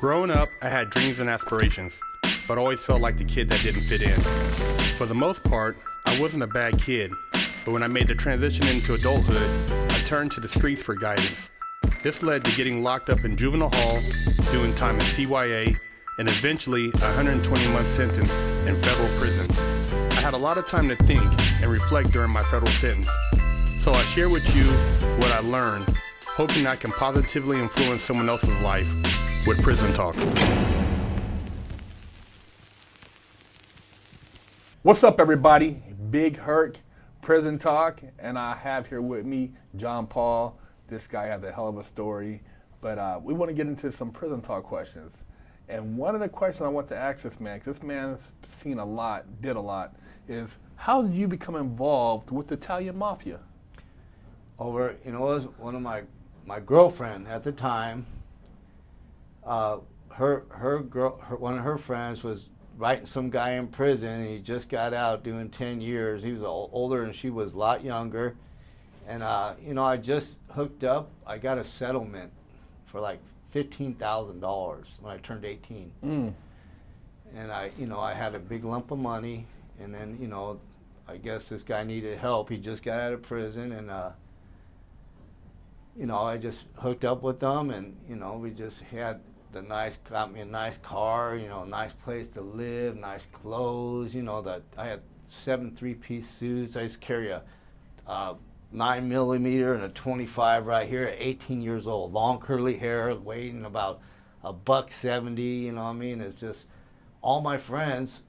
Growing up, I had dreams and aspirations, but always felt like the kid that didn't fit in. For the most part, I wasn't a bad kid, but when I made the transition into adulthood, I turned to the streets for guidance. This led to getting locked up in juvenile hall, doing time in CYA, and eventually a 120-month sentence in federal prison. I had a lot of time to think and reflect during my federal sentence, so I share with you what I learned, hoping I can positively influence someone else's life with Prison Talk. What's up, everybody? Big Herc, Prison Talk, and I have here with me John Paul. This guy has a hell of a story, but we want to get into some Prison Talk questions. And one of the questions I want to ask this man, because this man's seen a lot, did a lot, is how did you become involved with the Italian Mafia? It was one of my girlfriend at the time. One of her friends was writing some guy in prison, and he just got out doing 10 years. He was older and she was a lot younger. And, I just hooked up. I got a settlement for like $15,000 when I turned 18. And I had a big lump of money, and then, I guess this guy needed help. He just got out of prison, and, I just hooked up with them, and, we just had got me a nice car, nice place to live, nice clothes, I had 7 3-piece suits. I used to carry a 9mm and a 25 right here at 18 years old, long curly hair, weighing about $170, It's just, all my friends'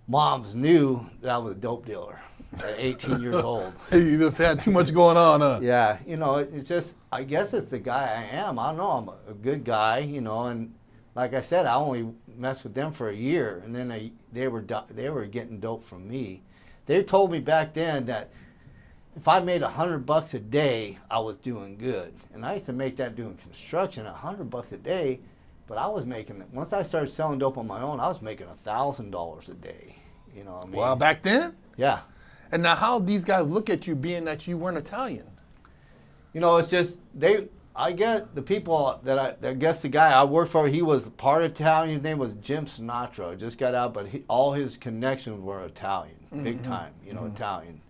moms knew that I was a dope dealer at 18 years old. You just had too much going on, huh? Yeah, it's just, I guess it's the guy I am. I don't know, I'm a good guy, and like I said, I only messed with them for a year, and then they were getting dope from me. They told me back then that if I made $100 a day, I was doing good. And I used to make that doing construction, $100 a day, but I was making, once I started selling dope on my own, I was making $1,000 a day. You know what I mean? Well, back then? Yeah. And now how these guys look at you being that you weren't Italian? It's just, I get the people I guess the guy I worked for, he was part Italian. His name was Jim Sinatra. Just got out, but all his connections were Italian, big time, Italian.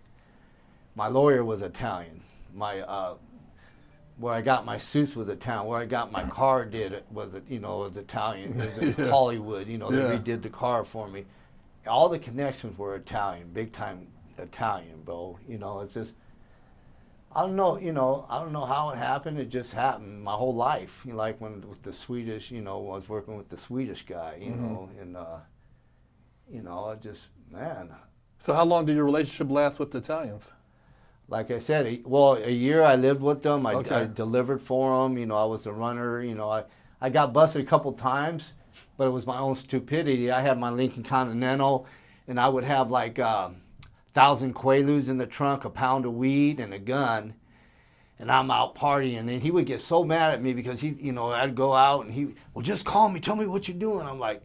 My lawyer was Italian. Where I got my suits was Italian. Where I got my car was Italian. It was in Hollywood. They redid the car for me. All the connections were Italian, big time Italian, bro. It's just, I don't know how it happened. It just happened my whole life. Like when with the Swedish, I was working with the Swedish guy, and it just, man. So how long did your relationship last with the Italians? Like I said, a year I lived with them. I delivered for them. I was a runner. I got busted a couple times, but it was my own stupidity. I had my Lincoln Continental, and I would have like 1,000 Quaaludes in the trunk, a pound of weed, and a gun, and I'm out partying. And he would get so mad at me because I'd go out and just call me, tell me what you're doing. I'm like,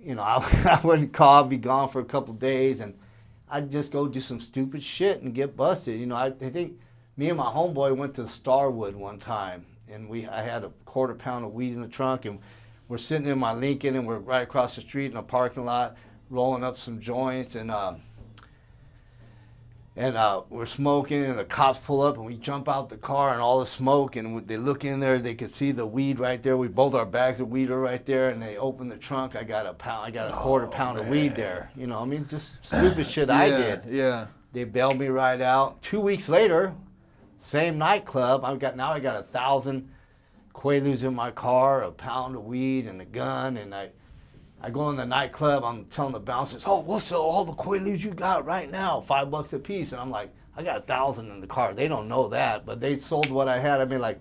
I wouldn't call, I'd be gone for a couple days, and I'd just go do some stupid shit and get busted. I think me and my homeboy went to Starwood one time, and I had a quarter pound of weed in the trunk, and we're sitting in my Lincoln, and we're right across the street in a parking lot, rolling up some joints, and we're smoking, and the cops pull up, and we jump out the car, and all the smoke, and they look in there, they could see the weed right there. Both our bags of weed are right there, and they open the trunk. I got a quarter pound of weed there. Just stupid shit I did. Yeah. They bailed me right out. 2 weeks later, same nightclub. I got 1,000 Quaaludes in my car, a pound of weed, and a gun, and I go in the nightclub, I'm telling the bouncers, what's all the Quaaludes you got right now? $5 a piece. And I'm like, I got 1,000 in the car. They don't know that, but they sold what I had. I made like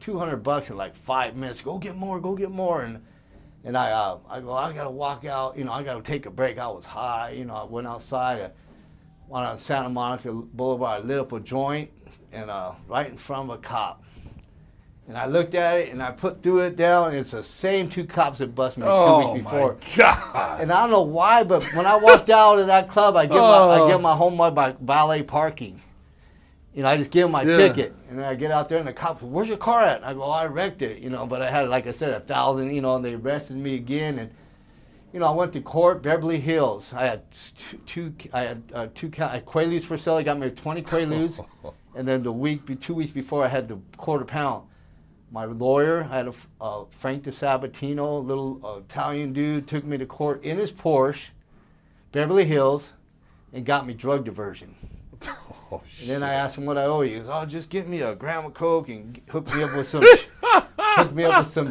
$200 in like 5 minutes. Go get more. And I go, I got to walk out. I got to take a break. I was high. I went outside. I went on Santa Monica Boulevard. I lit up a joint, and right in front of a cop. And I looked at it, and I threw it down, and it's the same 2 cops that busted me 2 weeks before. Oh, my God. And I don't know why, but when I walked out of that club, I get my homeboy by valet parking. I just give him my Yeah. ticket, and then I get out there, and the cops, where's your car at? And I go, I wrecked it, but I had, like I said, 1,000, and they arrested me again, and I went to court, Beverly Hills. I had two Quaaludes for sale. I got me 20 Quaaludes, and then 2 weeks before, I had the quarter pound. My lawyer, I had a Frank DeSabatino, a little Italian dude, took me to court in his Porsche, Beverly Hills, and got me drug diversion. Oh, And then I asked him what I owe you. He goes, oh, just get me a gram of coke and hook me up with some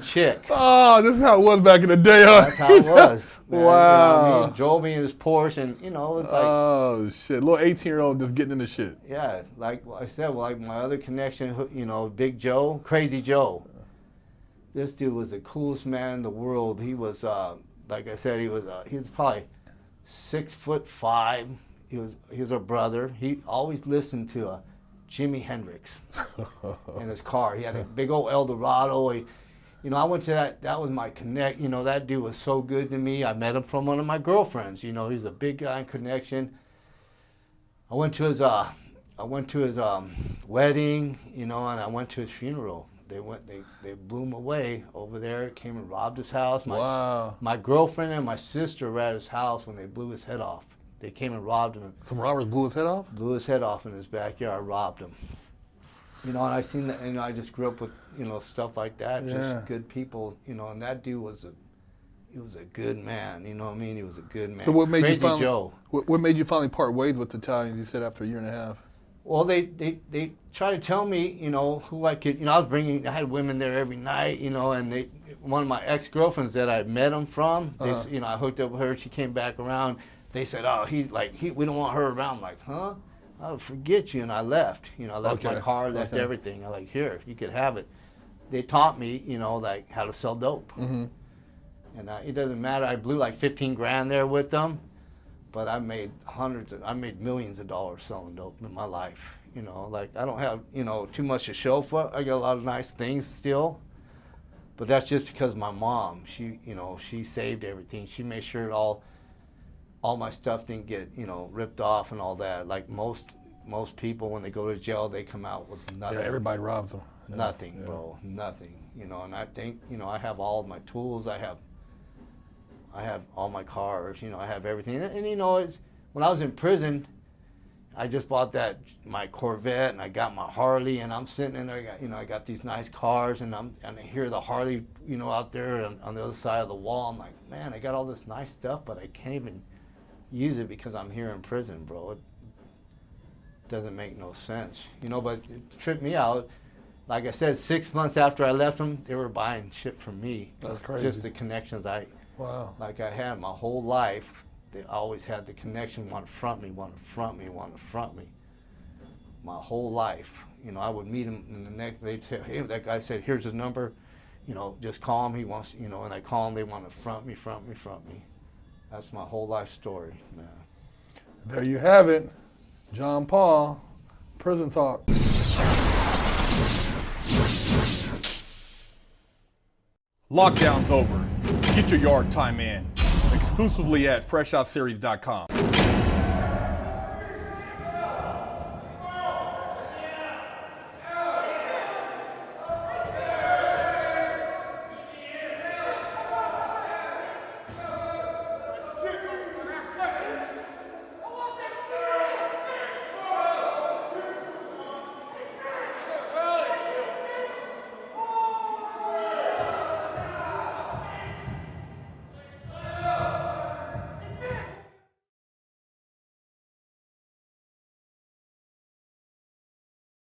chick. Oh, this is how it was back in the day, huh? That's how it was. Man. Wow. Drove me in his Porsche, and it was like, oh shit, little 18-year-old just getting into shit. yeah, like I said, like my other connection, Big Joe, Crazy Joe. This dude was the coolest man in the world. He was, like I said, he was probably 6'5". He was our brother. He always listened to Jimi Hendrix in his car. He had a big old Eldorado. I went to that was my connect. That dude was so good to me. I met him from one of my girlfriends. He's a big guy in connection. I went to his wedding, and I went to his funeral. They blew him away over there, came and robbed his house. Wow. My girlfriend and my sister were at his house when they blew his head off. They came and robbed him. Some robbers blew his head off? Blew his head off in his backyard, robbed him. And I seen that, I just grew up with, stuff like that, Yeah. just good people, and that dude was a good man, you know what I mean? He was a good man. So what made Crazy you finally, Joe. what made you finally part ways with the Italians, you said, after a year and a half? Well, they tried to tell me, who I could, I had women there every night, and one of my ex-girlfriends that I met him from, I hooked up with her, she came back around, they said, oh, we don't want her around. I'm like, huh? I'll forget you, and I left. I left my car, left everything. I'm like, here, you could have it. They taught me, like how to sell dope. Mm-hmm. And it doesn't matter. I blew like 15 grand there with them, but I made millions of dollars selling dope in my life. Like I don't have, too much to show for it. I got a lot of nice things still, but that's just because my mom, she saved everything. She made sure all my stuff didn't get, ripped off and all that. Like most people, when they go to jail, they come out with nothing. Yeah, everybody robs them. Yeah. Nothing, Yeah. bro, nothing. And I think, I have all of my tools. I have all my cars. I have everything. And it's when I was in prison, I just bought my Corvette, and I got my Harley, and I'm sitting in there. I got these nice cars, and I hear the Harley, out there on the other side of the wall. I'm like, man, I got all this nice stuff, but I can't even use it because I'm here in prison, bro. It doesn't make no sense, but it tripped me out. Like I said, 6 months after I left them, they were buying shit from me. That's crazy. Just the connections I had my whole life. They always had the connection, want to front me. My whole life. I would meet him, and the next, they'd say, hey, that guy said, here's his number, just call him, he wants, and I call him, they want to front me. That's my whole life story, man. There you have it. John Paul, Prison Talk. Lockdown's over. Get your yard time in. Exclusively at FreshOutSeries.com.